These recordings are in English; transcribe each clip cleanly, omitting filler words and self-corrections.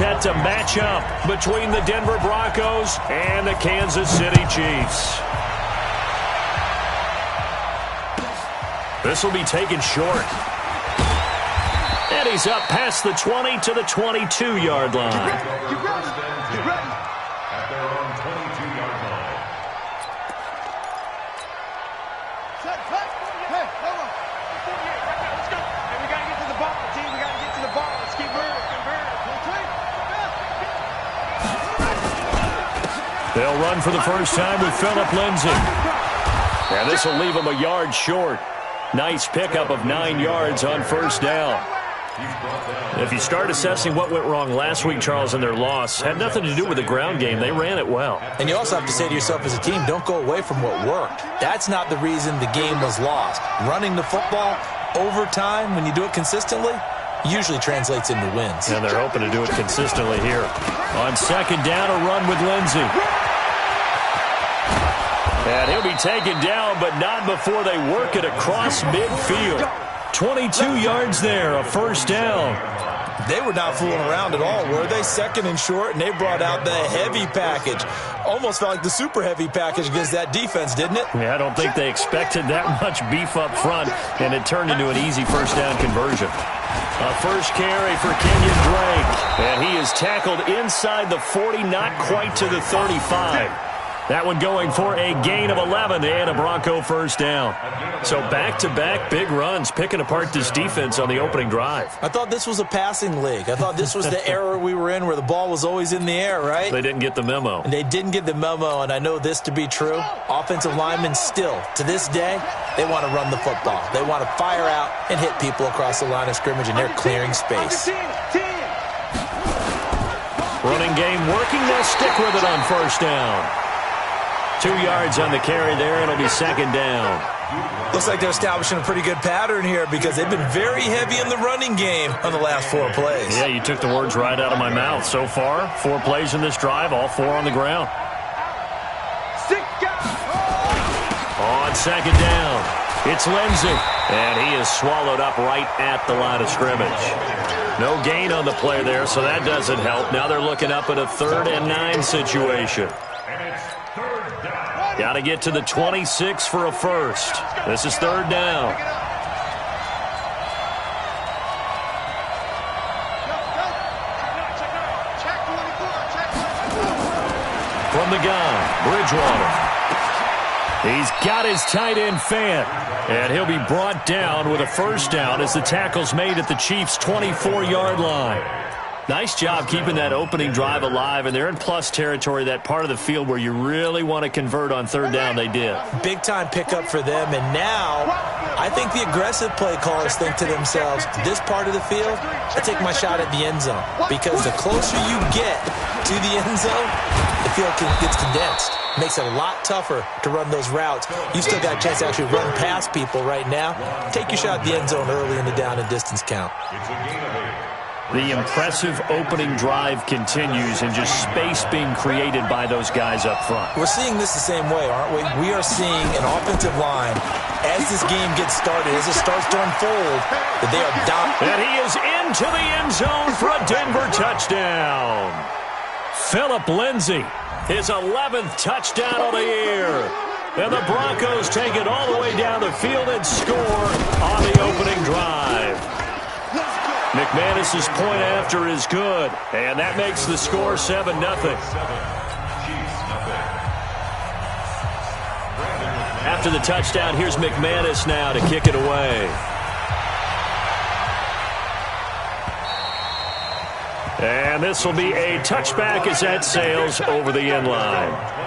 set to match up between the Denver Broncos and the Kansas City Chiefs. This will be taken short. And he's up past the 20 to the 22-yard line. Get ready. At their own 22-yard line. Hey, come on. Let's go. Hey, we got to get to the ball, team. We got to get to the ball. Let's keep moving. They'll run for the first time with Phillip Lindsay. And this will leave him a yard short. Nice pickup of 9 yards on first down. If you start assessing what went wrong last week, Charles, in their loss, had nothing to do with the ground game. They ran it well. And you also have to say to yourself as a team, don't go away from what worked. That's not the reason the game was lost. Running the football over time, when you do it consistently, usually translates into wins. And they're hoping to do it consistently here. On second down, a run with Lindsay. And he'll be taken down, but not before they work it across midfield. 22 yards there, a first down. They were not fooling around at all, were they? Second and short, and they brought out the heavy package. Almost felt like the super heavy package against that defense, didn't it? Yeah, I don't think they expected that much beef up front, and it turned into an easy first down conversion. A first carry for Kenyon Drake, and he is tackled inside the 40, not quite to the 35. That one going for a gain of 11 and a Bronco first down. So back-to-back big runs, picking apart this defense on the opening drive. I thought this was a passing league. I thought this was the era we were in where the ball was always in the air, right? They didn't get the memo. And they didn't get the memo, and I know this to be true. Offensive linemen still, to this day, they want to run the football. They want to fire out and hit people across the line of scrimmage, and they're clearing space. Running game working. They'll stick with it on first down. 2 yards on the carry there. It'll be second down. Looks like they're establishing a pretty good pattern here because they've been very heavy in the running game on the last 4 plays. Yeah, you took the words right out of my mouth. So far, 4 plays in this drive, all 4 on the ground. On second down, it's Lindsay. And he is swallowed up right at the line of scrimmage. No gain on the play there, so that doesn't help. Now they're looking up at a 3rd and 9 situation. Got to get to the 26 for a first. This is 3rd down. From the gun, Bridgewater. He's got his tight end Fant. And he'll be brought down with a first down as the tackle's made at the Chiefs' 24-yard line. Nice job keeping that opening drive alive, and they're in plus territory, that part of the field where you really want to convert on 3rd down. They did. Big-time pickup for them, and now I think the aggressive play callers think to themselves, this part of the field, I take my shot at the end zone, because the closer you get to the end zone, the field gets condensed. Makes it a lot tougher to run those routes. You still got a chance to actually run past people right now. Take your shot at the end zone early in the down and distance count. The impressive opening drive continues, and just space being created by those guys up front. We're seeing this the same way, aren't we? We are seeing an offensive line, as this game gets started, as it starts to unfold, that they are dominant. And he is into the end zone for a Denver touchdown. Phillip Lindsay, his 11th touchdown of the year. And the Broncos take it all the way down the field and score on the opening drive. McManus's point after is good, and that makes the score 7-0. After the touchdown, here's McManus now to kick it away. And this will be a touchback as that sails over the end line.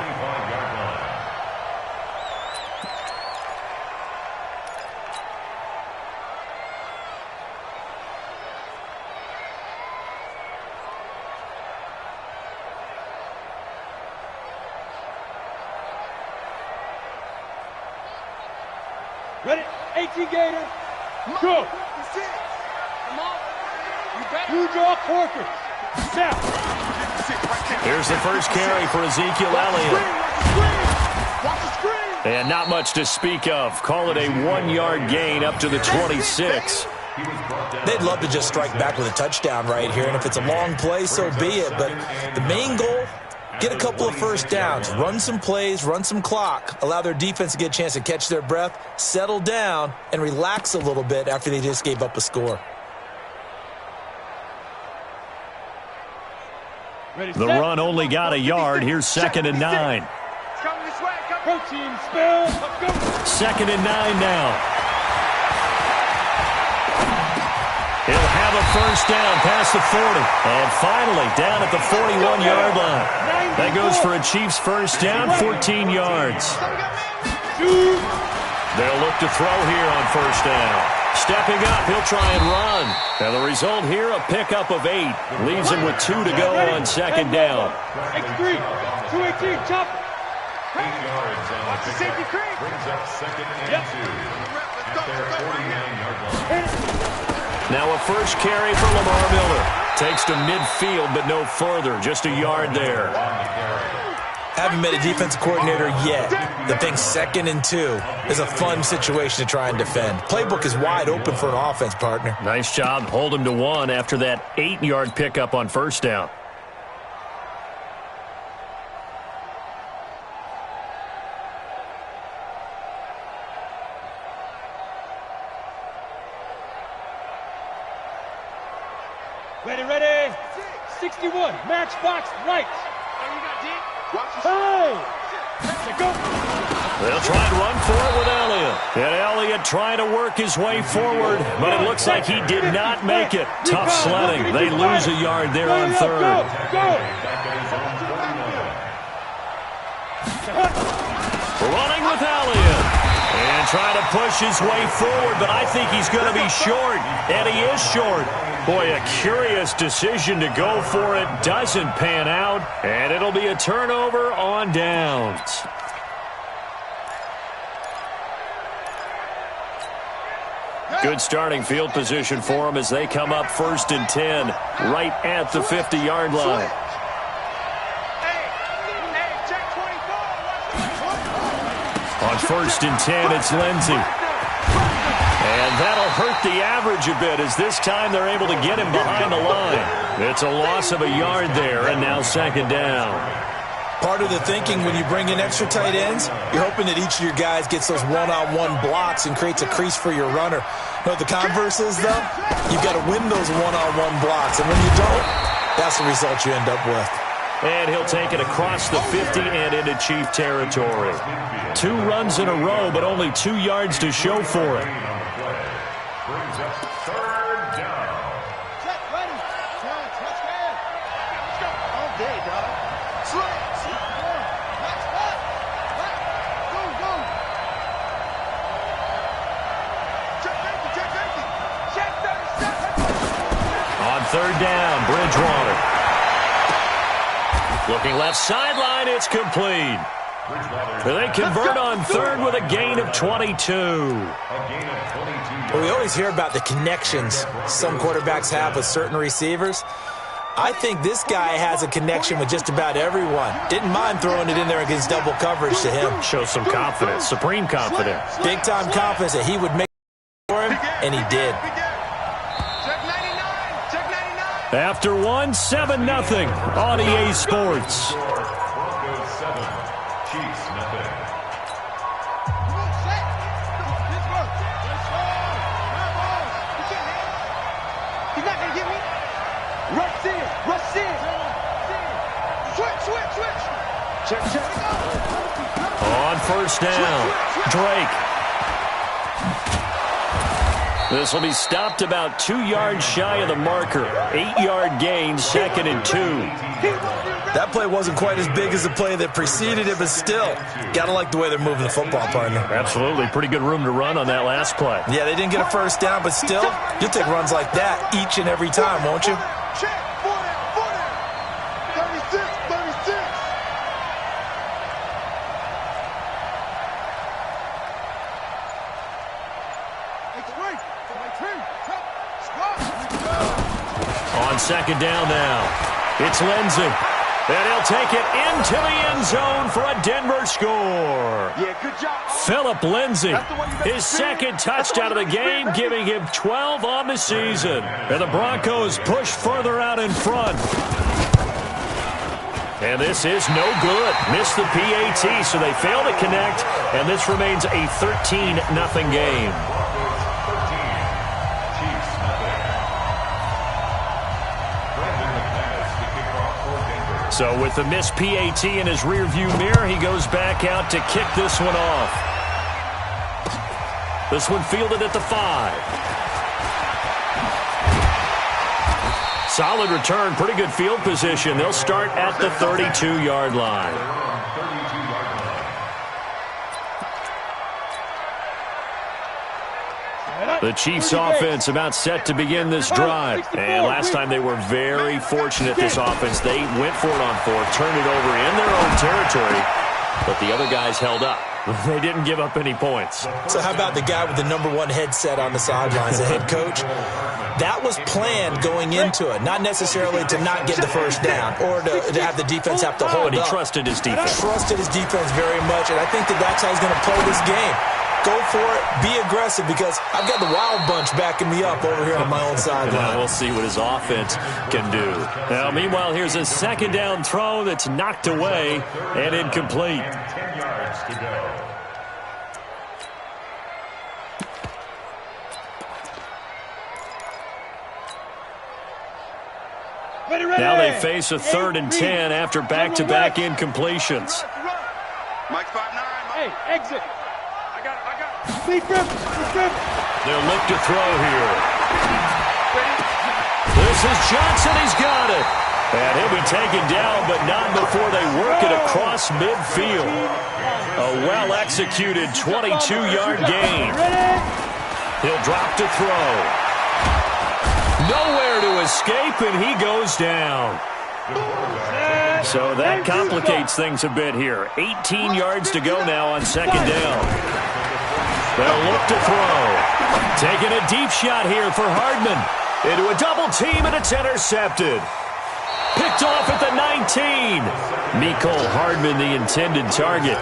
Ready? 18 Gator. Go. Come on. You draw Corker. Snap. Here's the first carry for Ezekiel Elliott. And not much to speak of. Call it a 1-yard gain up to the 26. They'd love to just strike back with a touchdown right here, and if it's a long play, so be it. But the main goal, get a couple of first downs, run some plays, run some clock, allow their defense to get a chance to catch their breath, settle down, and relax a little bit after they just gave up a score. The run only got a yard. Here's 2nd and 9. Second and 9 now. He'll have a first down past the 40. And finally down at the 41-yard line. That goes for a Chiefs first down, 14 yards. They'll look to throw here on first down. Stepping up, he'll try and run. And the result here, a pickup of 8. Leaves him with 2 to go on second down. 218, chop. 8 yards on the pickup. Brings up 2nd and 2. At their 49-yard line. Now a first carry for Lamar Miller. Takes to midfield, but no further. Just a yard there. Haven't met a defensive coordinator yet that thinks 2nd and 2 is a fun situation to try and defend. Playbook is wide open for an offense, partner. Nice job. Hold him to 1 after that 8-yard pickup on first down. Ready. 61, matchbox right. Hey! Go. They'll try and run for it with Elliott. And Elliott trying to work his way forward, but it looks like he did not make it. Tough sledding. They lose a yard there on 3rd. Running with Elliott. And trying to push his way forward, but I think he's going to be short. And he is short. Boy, a curious decision to go for it. Doesn't pan out. And it'll be a turnover on downs. Good starting field position for them as they come up 1st and 10, right at the 50-yard line. On 1st and 10, it's Lindsey. And that'll hurt the average a bit as this time they're able to get him behind the line. It's a loss of a yard there, and now 2nd down. Part of the thinking when you bring in extra tight ends, you're hoping that each of your guys gets those one-on-one blocks and creates a crease for your runner. You know what the converse is, though? You've got to win those one-on-one blocks, and when you don't, that's the result you end up with. And he'll take it across the 50 and into Chief territory. 2 runs in a row, but only 2 yards to show for it. Brings up 3rd down. Check, ready. Touchdown. Let's go. All day, dog. Slant. Match back. Go. Check 50. Check 37. On 3rd down, Bridgewater. Looking left sideline, it's complete. They convert on 3rd with a gain of 22. Well, we always hear about the connections some quarterbacks have with certain receivers. I think this guy has a connection with just about everyone. Didn't mind throwing it in there against double coverage to him. Shows some confidence, supreme confidence. Big-time confidence that he would make for him, and he did. After 1, 7-0 on EA Sports. Broncos 7, Chiefs nothing. He's not going to get me. Rush in. Switch. Check. On 1st down, Drake. This will be stopped about 2 yards shy of the marker. 8-yard gain, 2nd and 2. That play wasn't quite as big as the play that preceded it, but still, got to like the way they're moving the football, partner. Absolutely. Pretty good room to run on that last play. Yeah, they didn't get a first down, but still, you'll take runs like that each and every time, won't you? Check. 36. On 2nd down now, it's Lindsey. And he'll take it into the end zone for a Denver score. Yeah, good job. Phillip Lindsay, his second touchdown of the game, giving him 12 on the season. And the Broncos push further out in front. And this is no good. Missed the PAT, so they fail to connect. And this remains a 13-0 game. So with the missed PAT in his rearview mirror, he goes back out to kick this one off. This one fielded at the 5. Solid return, pretty good field position. They'll start at the 32-yard line. The Chiefs offense about set to begin this drive. And last time they were very fortunate, this offense. They went for it on 4, turned it over in their own territory, but the other guys held up. They didn't give up any points. So how about the guy with the #1 headset on the sidelines, the head coach? That was planned going into it, not necessarily to not get the first down or to have the defense have to hold But he up. trusted his defense. Trusted his defense very much, and I think that's how he's going to play this game. Go for it, be aggressive, because I've got the wild bunch backing me up over here on my own sideline. Now we'll see what his offense can do. Now, meanwhile, here's a second down throw that's knocked away and incomplete. 10 yards to go. Now they face a 3rd and 10 after back-to-back incompletions. Mike 5'9". Hey, exit. I got it. They'll look to throw here. This is Johnson. He's got it. And he'll be taken down, but not before they work it across midfield. A well-executed 22-yard gain. He'll drop to throw. Nowhere to escape, and he goes down. So that complicates things a bit here. 18 yards to go now on second down. They'll look to throw. Taking a deep shot here for Hardman. Into a double team, and it's intercepted. Picked off at the 19. Mecole Hardman, the intended target.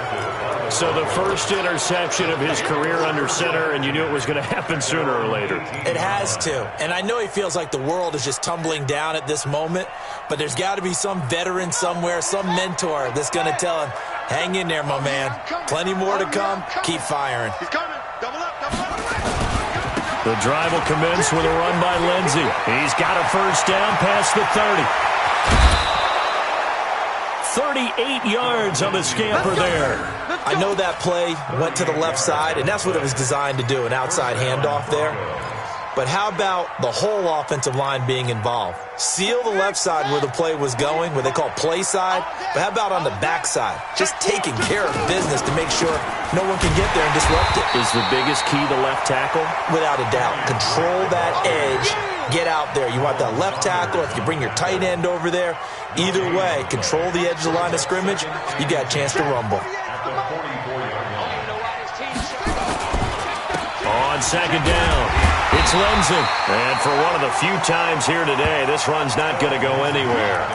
So the first interception of his career under center, and you knew it was going to happen sooner or later. It has to. And I know he feels like the world is just tumbling down at this moment, but there's got to be some veteran somewhere, some mentor that's going to tell him, hang in there, my man. Plenty more to come. Keep firing. He's coming. Double up, double up. The drive will commence with a run by Lindsay. He's got a first down past the 30. 38 yards on the scamper there. I know that play went to the left side, and that's what it was designed to do, an outside handoff there. But how about the whole offensive line being involved? Seal the left side where the play was going, what they call play side, but how about on the back side? Just taking care of business to make sure no one can get there and disrupt it. Is the biggest key the left tackle? Without a doubt. Control that edge. Get out there. You want that left tackle. If you bring your tight end over there, either way, control the edge of the line of scrimmage, you got a chance to rumble. On second down, it's Lindsay. And for one of the few times here today, this run's not going to go anywhere.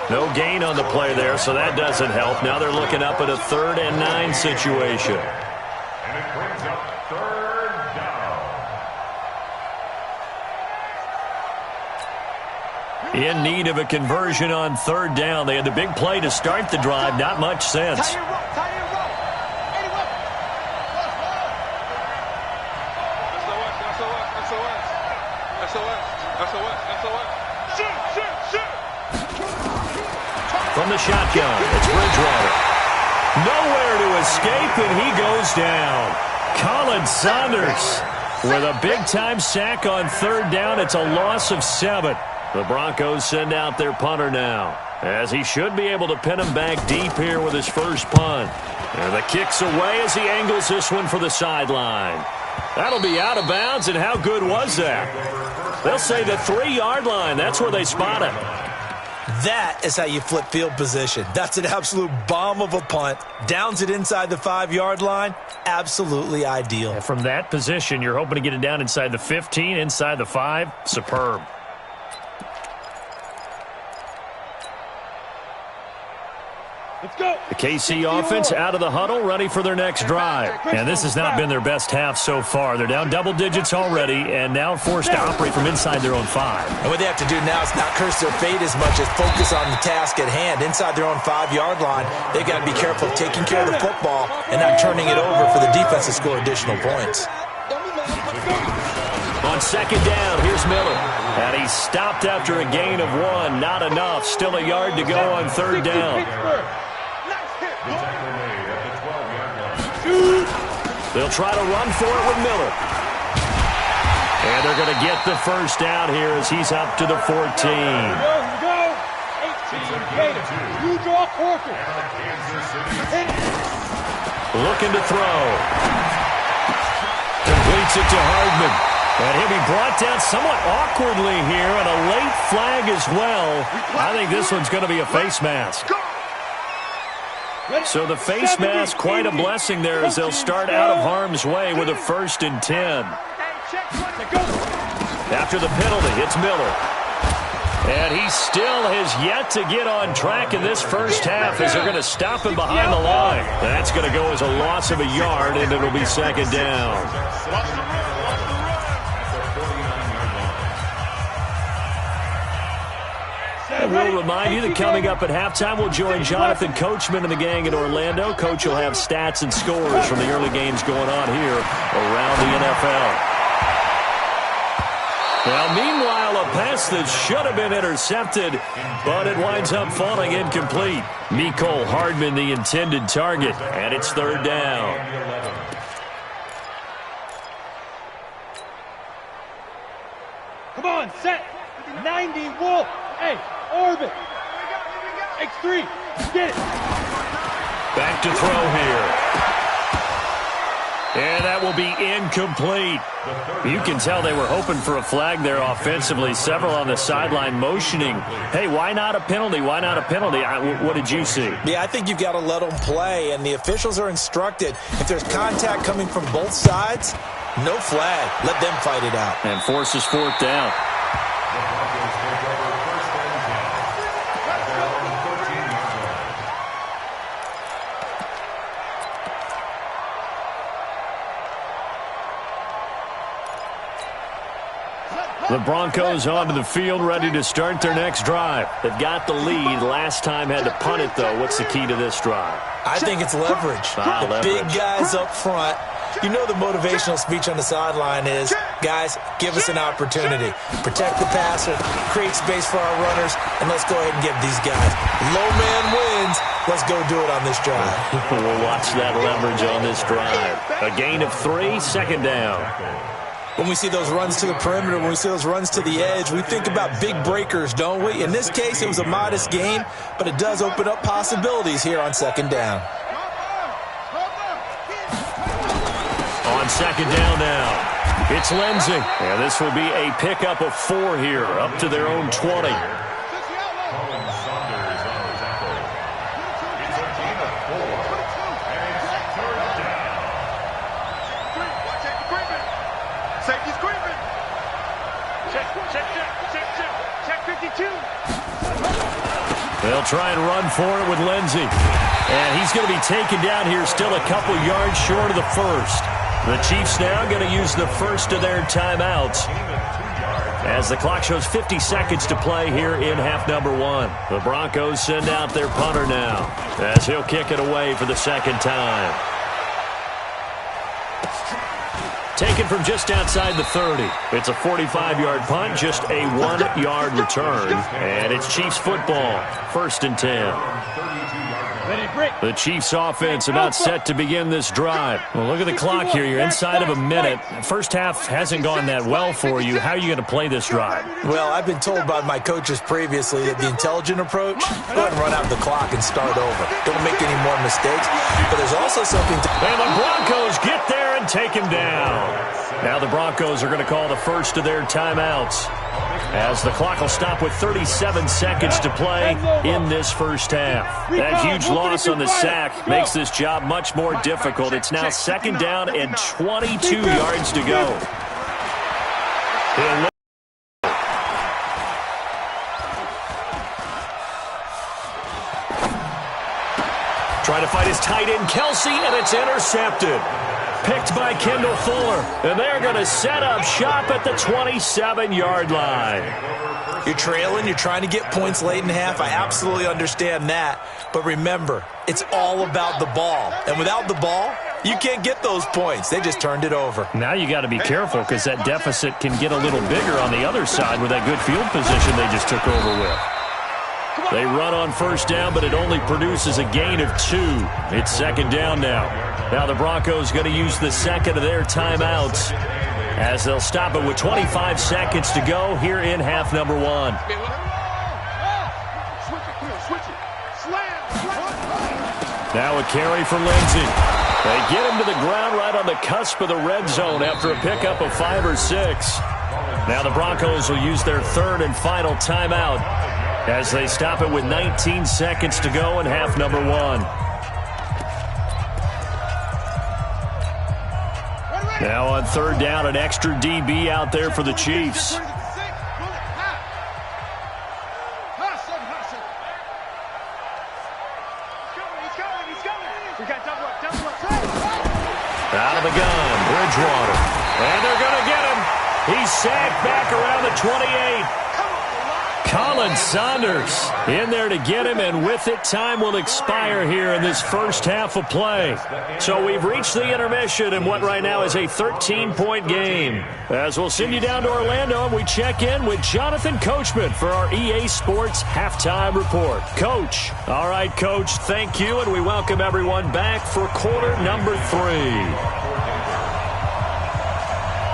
No gain on the play there, so that doesn't help. Now they're looking up at a 3rd and 9 situation. And it brings up 3rd down. In need of a conversion on 3rd down. They had the big play to start the drive, not much sense. From the shotgun, it's Bridgewater. Nowhere to escape, and he goes down. Colin Saunders with a big-time sack on 3rd down. It's a loss of 7. The Broncos send out their punter now, as he should be able to pin him back deep here with his first punt. And the kick's away as he angles this one for the sideline. That'll be out of bounds, and how good was that? They'll say the 3-yard line. That's where they spot it. That is how you flip field position. That's an absolute bomb of a punt. Downs it inside the 5-yard line. Absolutely ideal. And from that position, you're hoping to get it down inside the 15, inside the 5. Superb. Let's go. The KC offense out of the huddle, ready for their next drive. And this has not been their best half so far. They're down double digits already and now forced to operate from inside their own 5. And what they have to do now is not curse their fate as much as focus on the task at hand. Inside their own 5-yard line, they've got to be careful of taking care of the football and not turning it over for the defense to score additional points. On second down, here's Miller. And he's stopped after a gain of 1. Not enough. Still a yard to go on third down. They'll try to run for it with Miller. And they're going to get the first down here as he's up to the 14. Here we go. 18. You draw quarter. Looking to throw. Completes it to Hardman. And he'll be brought down somewhat awkwardly here, and a late flag as well. I think this one's going to be a face mask. So the face mask, quite a blessing there as they'll start out of harm's way with a 1st and 10. After the penalty, it's Miller. And he still has yet to get on track in this first half as they're going to stop him behind the line. That's going to go as a loss of a yard, and it'll be second down. And we'll remind you that coming up at halftime, we'll join Jonathan Coachman and the gang in Orlando. Coach will have stats and scores from the early games going on here around the NFL. Now, meanwhile, a pass that should have been intercepted, but it winds up falling incomplete. Mecole Hardman, the intended target, and it's third down. Come on, set. 90, Wolf. Hey, orbit. X3. Get it. Back to throw here. And that will be incomplete. You can tell they were hoping for a flag there offensively. Several on the sideline motioning. Hey, why not a penalty? Why not a penalty? What did you see? Yeah, I think you've got to let them play, and the officials are instructed. If there's contact coming from both sides, no flag. Let them fight it out. And forces fourth down. The Broncos onto the field, ready to start their next drive. They've got the lead. Last time had to punt it, though. What's the key to this drive? I think it's leverage. The big guys up front. You know the motivational speech on the sideline is, guys, give us an opportunity. Protect the passer, create space for our runners, and let's go ahead and give these guys. Low man wins. Let's go do it on this drive. We'll watch that leverage on this drive. A gain of 3, second down. When we see those runs to the perimeter, when we see those runs to the edge, we think about big breakers, don't we? In this case, it was a modest gain, but it does open up possibilities here on second down. On second down now, it's Lindsey. And this will be a pickup of 4 here, up to their own 20. They'll try and run for it with Lindsey. And he's going to be taken down here still a couple yards short of the first. The Chiefs now going to use the first of their timeouts as the clock shows 50 seconds to play here in half number 1. The Broncos send out their punter now as he'll kick it away for the second time. Taken from just outside the 30. It's a 45-yard punt, just a 1-yard return. And it's Chiefs football, 1st and 10. The Chiefs offense about set to begin this drive. Well, look at the clock here. You're inside of a minute. First half hasn't gone that well for you. How are you going to play this drive? Well, I've been told by my coaches previously that the intelligent approach, go ahead and run out the clock and start over. Don't make any more mistakes. But there's also something to... And the Broncos get there and take him down. Now the Broncos are going to call the first of their timeouts as the clock will stop with 37 seconds to play in this first half. That huge loss on the sack makes this job much more difficult. It's now second down and 22 yards to go. Trying to fight his tight end, Kelsey, and it's intercepted. Picked by Kendall Fuller. And they're going to set up shop at the 27-yard line. You're trailing. You're trying to get points late in the half. I absolutely understand that. But remember, it's all about the ball. And without the ball, you can't get those points. They just turned it over. Now you got to be careful because that deficit can get a little bigger on the other side with that good field position they just took over with. They run on first down, but it only produces a gain of 2. It's second down now. Now the Broncos going to use the second of their timeouts as they'll stop it with 25 seconds to go here in half number 1. Now a carry for Lindsey. They get him to the ground right on the cusp of the red zone after a pickup of 5 or 6. Now the Broncos will use their third and final timeout as they stop it with 19 seconds to go in half number 1. Now on third down, an extra DB out there for the Chiefs. Out of the gun, Bridgewater. And they're going to get him. He's sacked back around the 28. Colin Saunders in there to get him, and with it, time will expire here in this first half of play. So we've reached the intermission in what right now is a 13-point game. As we'll send you down to Orlando, and we check in with Jonathan Coachman for our EA Sports Halftime Report. Coach. All right, Coach, thank you, and we welcome everyone back for quarter number 3.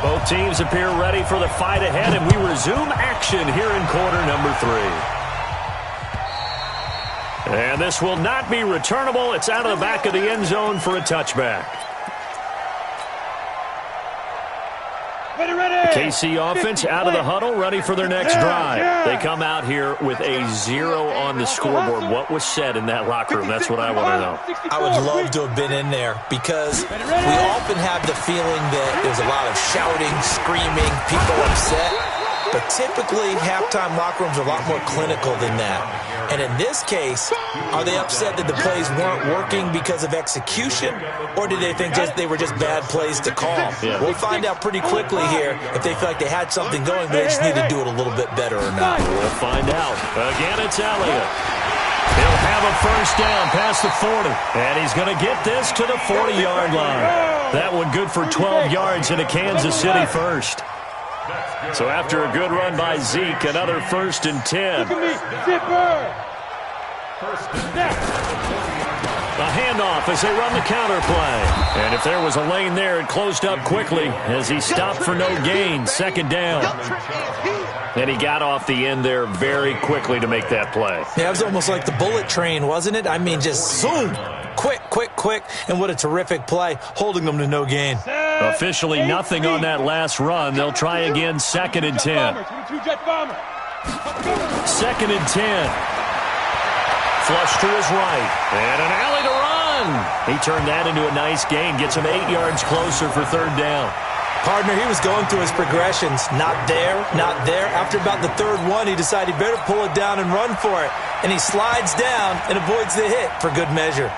Both teams appear ready for the fight ahead, and we resume action here in quarter number 3. And this will not be returnable. It's out of the back of the end zone for a touchback. The KC offense out of the huddle, ready for their next drive. They come out here with a 0 on the scoreboard. What was said in that locker room? That's what I want to know. I would love to have been in there because we often have the feeling that there's a lot of shouting, screaming, people upset. But typically, halftime locker rooms are a lot more clinical than that. And in this case, are they upset that the plays weren't working because of execution, or do they think they were just bad plays to call? Yeah. We'll find out pretty quickly here if they feel like they had something going, but they just need to do it a little bit better or not. We'll find out. Again, it's Elliott. He'll have a first down past the 40, and he's going to get this to the 40-yard line. That one good for 12 yards in a Kansas City first. So after a good run by Zeke, another 1st and 10. A handoff as they run the counter play. And if there was a lane there, it closed up quickly as he stopped for no gain. Second down. And he got off the end there very quickly to make that play. Yeah, it was almost like the bullet train, wasn't it? I mean, just zoom. Quick, quick, quick. And what a terrific play, holding them to no gain. Officially nothing on that last run. They'll try again, 2nd and 10. 2nd and 10. Flush to his right. And an alley to run. He turned that into a nice gain. Gets him 8 yards closer for third down. Partner, he was going through his progressions. Not there, not there. After about the third one, he decided he better pull it down and run for it. And he slides down and avoids the hit for good measure.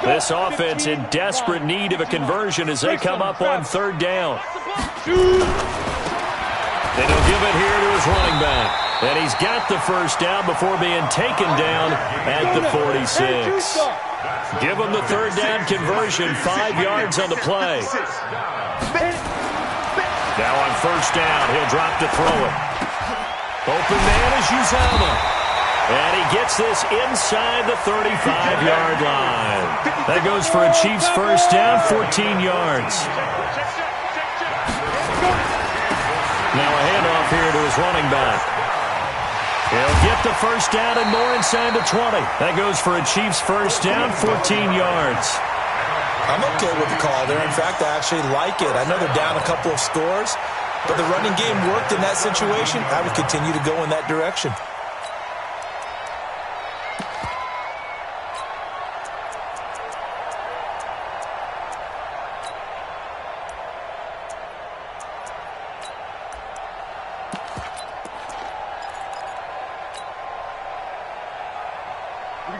This offense in desperate need of a conversion as they come up on third down. And he'll give it here to his running back. And he's got the first down before being taken down at the 46. Give him the third down conversion, 5 yards on the play. Now on first down, he'll drop to throw it. Open man is Uzama. And he gets this inside the 35-yard line. That goes for a Chiefs first down, 14 yards. Now a handoff here to his running back. He'll get the first down and more inside the 20. That goes for a Chiefs first down, 14 yards. I'm okay with the call there. In fact, I actually like it. I know they're down a couple of scores, but the running game worked in that situation. I would continue to go in that direction.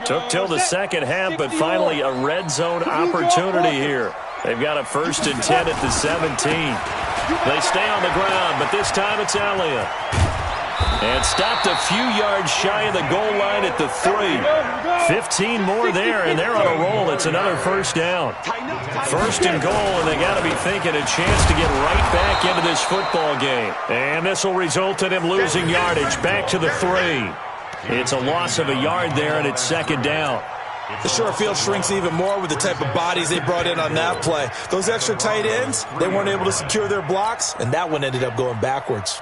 Took till the second half, but finally a red zone opportunity here. They've got a 1st and 10 at the 17. They stay on the ground, but this time it's Elliott. And stopped a few yards shy of the goal line at the 3. 15 more there, and they're on a roll. It's another 1st down. 1st and goal, and they got to be thinking a chance to get right back into this football game. And this will result in him losing yardage back to the 3. It's a loss of a yard there, and it's 2nd down. The short field shrinks even more with the type of bodies they brought in on that play. Those extra tight ends, they weren't able to secure their blocks, and that one ended up going backwards.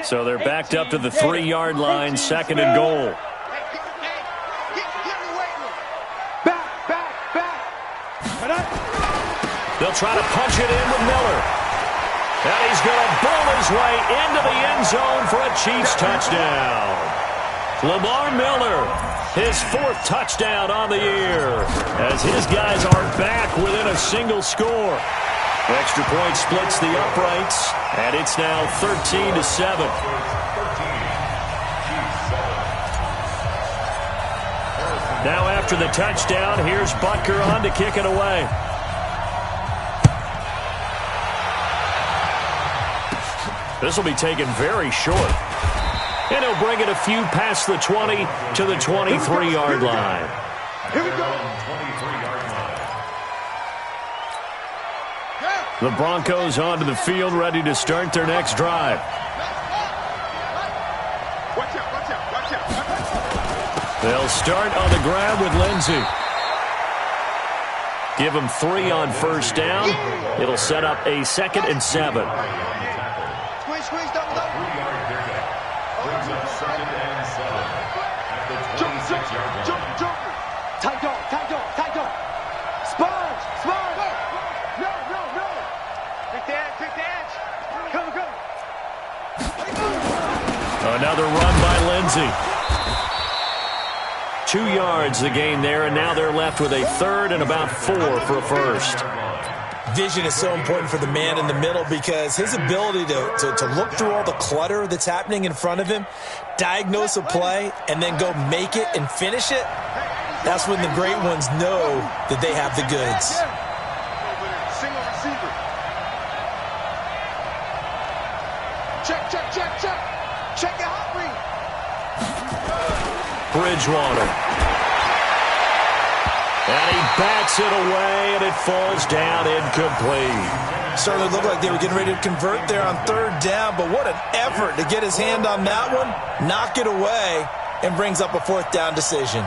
So they're backed up to the 3-yard line, 2nd and goal. They'll try to punch it in with Miller. And he's going to bull his way into the end zone for a Chiefs touchdown. Lamar Miller, his 4th touchdown on the year, as his guys are back within a single score. Extra point splits the uprights, and it's now 13-7. Now after the touchdown, here's Butker on to kick it away. This will be taken very short. And he'll bring it a few past the 20 to the 23-yard line. Here we go. The Broncos onto the field, ready to start their next drive. Watch out, watch out, watch out. They'll start on the ground with Lindsey. Give him 3 on 1st down. It'll set up a 2nd and 7. Squeeze, double. Brings up 2nd and 7 at the 26-yard line. Jump. Tight dog. Sponge. No. Pick the edge. Come. Another run by Lindsey. 2 yards the gain there, and now they're left with a 3rd and about 4 for a 1st. Vision is so important for the man in the middle because his ability to look through all the clutter that's happening in front of him, diagnose a play, and then go make it and finish it, that's when the great ones know that they have the goods. Single receiver. Check your hot read. Bridgewater. And he bats it away, and it falls down incomplete. Certainly looked like they were getting ready to convert there on 3rd down, but what an effort to get his hand on that one, knock it away, and brings up a 4th down decision.